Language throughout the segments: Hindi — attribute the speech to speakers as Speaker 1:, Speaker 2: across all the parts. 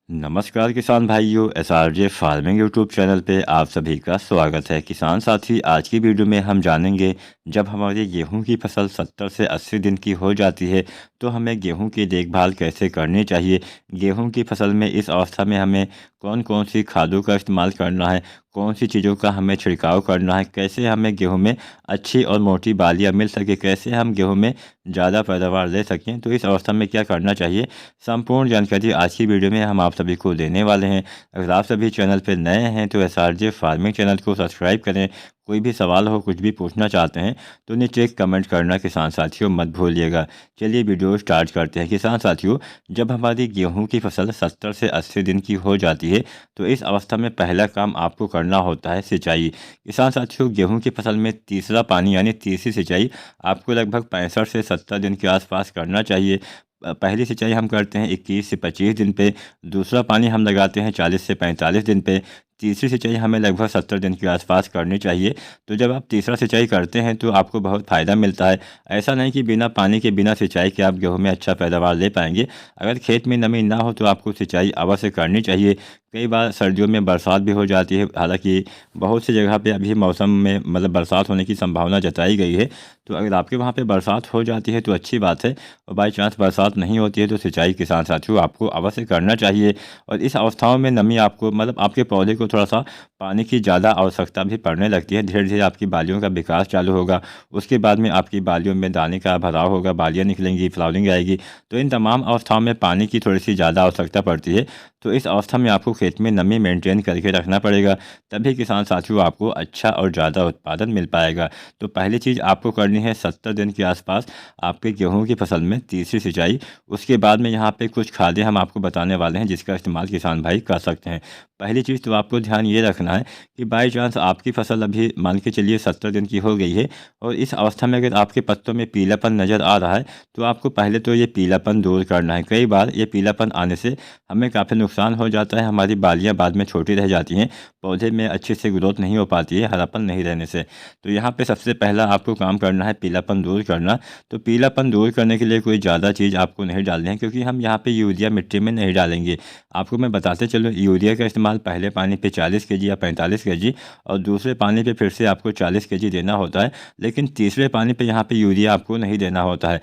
Speaker 1: नमस्कार किसान भाइयों, एसआरजे फार्मिंग यूट्यूब चैनल पे आप सभी का स्वागत है। किसान साथी, आज की वीडियो में हम जानेंगे जब हमारी गेहूं की फसल 70 से 80 दिन की हो जाती है तो हमें गेहूं की देखभाल कैसे करनी चाहिए। गेहूं की फसल में इस अवस्था में हमें कौन कौन सी खादों का इस्तेमाल करना है, कौन सी चीज़ों का हमें छिड़काव करना है, कैसे हमें गेहूं में अच्छी और मोटी बालियाँ मिल सके, कैसे हम गेहूँ में ज़्यादा पैदावार ले सकें, तो इस अवस्था में क्या करना चाहिए, संपूर्ण जानकारी आज की वीडियो में हम आप सभी को देने वाले हैं। अगर आप सभी चैनल पर नए हैं तो एसआरजे फार्मिंग चैनल को सब्सक्राइब करें। कोई भी सवाल हो, कुछ भी पूछना चाहते हैं तो नीचे एक कमेंट करना किसान साथियों मत भूलिएगा। चलिए वीडियो स्टार्ट करते हैं। किसान साथियों, जब हमारी गेहूं की फसल 70 से 80 दिन की हो जाती है तो इस अवस्था में पहला काम आपको करना होता है सिंचाई। किसान साथियों, गेहूं की फसल में तीसरा पानी यानी तीसरी सिंचाई आपको लगभग 65 से 70 दिन के आसपास करना चाहिए। पहली सिंचाई हम करते हैं 21 से 25 दिन पे, दूसरा पानी हम लगाते हैं 40 से 45 दिन पे, तीसरी सिंचाई हमें लगभग 70 दिन के आसपास करनी चाहिए। तो जब आप तीसरा सिंचाई करते हैं तो आपको बहुत फ़ायदा मिलता है। ऐसा नहीं कि बिना पानी के, बिना सिंचाई के आप गेहूं में अच्छा पैदावार ले पाएंगे। अगर खेत में नमी ना हो तो आपको सिंचाई अवश्य करनी चाहिए। कई बार सर्दियों में बरसात भी हो जाती है, हालांकि बहुत सी जगह पे अभी मौसम में मतलब बरसात होने की संभावना जताई गई है। तो अगर आपके वहाँ पे बरसात हो जाती है तो अच्छी बात है, और बाई चांस बरसात नहीं होती है तो सिंचाई किसान साथियों आपको अवश्य करना चाहिए। और इस अवस्थाओं में नमी आपको मतलब आपके पौधे को थोड़ा सा पानी की ज़्यादा आवश्यकता भी पड़ने लगती है। धीरे धीरे आपकी बालियों का विकास चालू होगा, उसके बाद में आपकी बालियों में दाने का भराव होगा, बालियाँ निकलेंगी, फ्लावरिंग आएगी। तो इन तमाम अवस्थाओं में पानी की थोड़ी सी ज़्यादा आवश्यकता पड़ती है। तो इस अवस्था में आपको खेत में नमी मेंटेन करके रखना पड़ेगा, तभी किसान साथियों आपको अच्छा और ज़्यादा उत्पादन मिल पाएगा। तो पहली चीज़ आपको करनी है 70 दिन के आसपास आपके गेहूं की फसल में तीसरी सिंचाई। उसके बाद में यहाँ पे कुछ खादें हम आपको बताने वाले हैं जिसका इस्तेमाल किसान भाई कर सकते हैं। पहली चीज़ तो आपको ध्यान ये रखना है कि बाई चांस आपकी फसल अभी मान के चलिए 70 दिन की हो गई है और इस अवस्था में अगर आपके पत्तों में पीलापन नज़र आ रहा है तो आपको पहले तो ये पीलापन दूर करना है। कई बार ये पीलापन आने से हमें काफ़ी नुकसान हो जाता है, हमारी बालियाँ बाद में छोटी रह जाती हैं, पौधे में अच्छे से ग्रोथ नहीं हो पाती है हरापन नहीं रहने से। तो यहाँ पे सबसे पहला आपको काम करना है पीलापन दूर करना। तो पीलापन दूर करने के लिए कोई ज़्यादा चीज़ आपको नहीं डालनी है, क्योंकि हम यहाँ पे यूरिया मिट्टी में नहीं डालेंगे। आपको मैं बताते चलो, यूरिया का इस्तेमाल पहले पानी पे 40 केजी या 45 केजी और दूसरे पानी पे फिर से आपको 40 केजी देना होता है, लेकिन तीसरे पानी पे यहाँ पे यूरिया आपको नहीं देना होता है।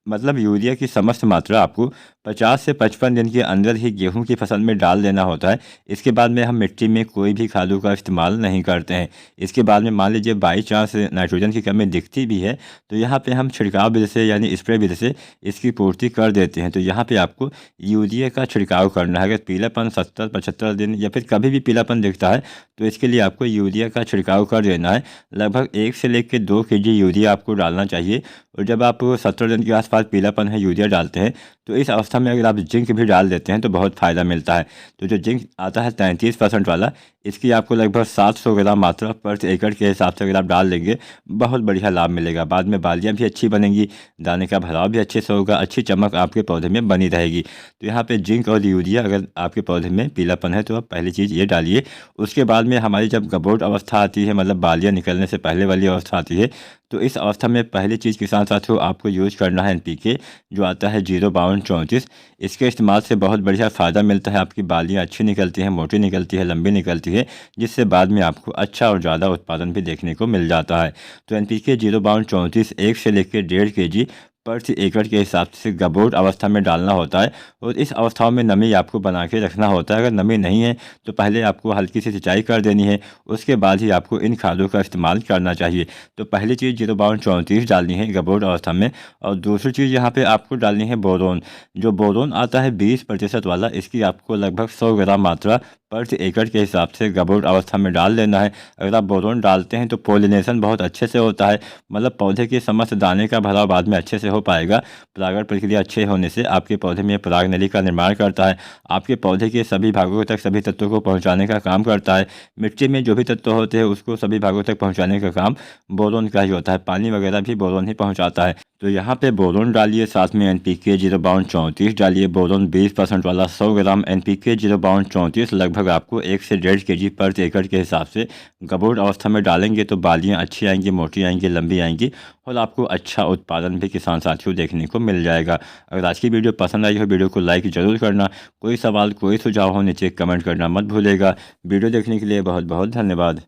Speaker 1: मतलब यूरिया की समस्त मात्रा आपको 50 से 55 दिन के अंदर ही गेहूं की फसल में डाल देना होता है। इसके बाद में हम मिट्टी में कोई भी खादों का इस्तेमाल नहीं करते हैं। इसके बाद में मान लीजिए बाई चांस नाइट्रोजन की कमी दिखती भी है तो यहाँ पे हम छिड़काव विधि से यानी स्प्रे विधि से इसकी पूर्ति कर देते हैं। तो यहाँ पे आपको यूरिया का छिड़काव करना है। अगर पीलापन 70-75 दिन या फिर कभी भी पीलापन दिखता है तो इसके लिए आपको यूरिया का छिड़काव कर देना है। लगभग 1 से लेकर 2 केजी यूरिया आपको डालना चाहिए। और जब आप 70 दिन के आसपास पीलापन है यूरिया डालते हैं तो इस अवस्था में अगर आप जिंक भी डाल देते हैं तो बहुत फ़ायदा मिलता है। तो जो जिंक आता है 33% वाला, इसकी आपको लगभग 700 ग्राम मात्रा प्रति एकड़ के हिसाब से अगर आप डाल देंगे बहुत बढ़िया लाभ मिलेगा। बाद में बालियाँ भी अच्छी बनेंगी, दाने का भराव भी अच्छे से होगा, अच्छी चमक आपके पौधे में बनी रहेगी। तो यहाँ पे जिंक और यूरिया अगर आपके पौधे में पीलापन है तो आप पहली चीज़ ये डालिए। उसके बाद में हमारी जब गबोट अवस्था आती है, मतलब बालियाँ निकलने से पहले वाली अवस्था आती है, तो इस अवस्था में पहली चीज़ किसान साथियों आपको यूज करना है एनपीके, जो आता है 05234। इसके इस्तेमाल से बहुत बढ़िया फ़ायदा मिलता है, आपकी बालियाँ अच्छी निकलती हैं, मोटी निकलती है, लंबी निकलती है, जिससे बाद में आपको अच्छा और ज़्यादा उत्पादन भी देखने को मिल जाता है। तो एनपीके 05234 1 से लेकर 1.5 केजी प्रति एकड़ के हिसाब से गबोट अवस्था में डालना होता है। और इस अवस्थाओं में नमी आपको बना के रखना होता है। अगर नमी नहीं है तो पहले आपको हल्की सी सिंचाई कर देनी है, उसके बाद ही आपको इन खादों का इस्तेमाल करना चाहिए। तो पहली चीज़ 05234 डालनी है गबोट अवस्था में, और दूसरी चीज़ यहाँ पे आपको डालनी है बोरोन। जो बोरोन आता है 20% वाला, इसकी आपको लगभग 100 ग्राम मात्रा प्रति एकड़ के हिसाब से गबोट अवस्था में डाल देना है। अगर आप बोरोन डालते हैं तो पोलिनेशन बहुत अच्छे से होता है, मतलब पौधे के समस्त दाने का भराव बाद में अच्छे से हो पाएगा। परागण प्रक्रिया अच्छे होने से आपके पौधे में पराग नली का निर्माण करता है, आपके पौधे के सभी भागों तक सभी तत्वों को पहुंचाने का काम करता है। मिट्टी में जो भी तत्व होते हैं उसको सभी भागों तक पहुंचाने का काम बोरोन का ही होता है। पानी वगैरह भी बोरोन ही पहुंचाता है। तो यहाँ पे बोरोन डालिए, साथ में NPK 0/34 डालिए। बोरोन 20% वाला 100 ग्राम, NPK 0/34 लगभग आपको 1 से 1.5 kg पर एकड़ के हिसाब से गबोट अवस्था में डालेंगे तो बालियाँ अच्छी आएंगी, मोटी आएंगी, लंबी आएंगी और आपको अच्छा उत्पादन भी किसान साथियों देखने को मिल जाएगा। अगर आज की वीडियो पसंद आई हो, वीडियो को लाइक ज़रूर करना। कोई सवाल, कोई सुझाव हो नीचे कमेंट करना मत भूलेगा। वीडियो देखने के लिए बहुत बहुत धन्यवाद।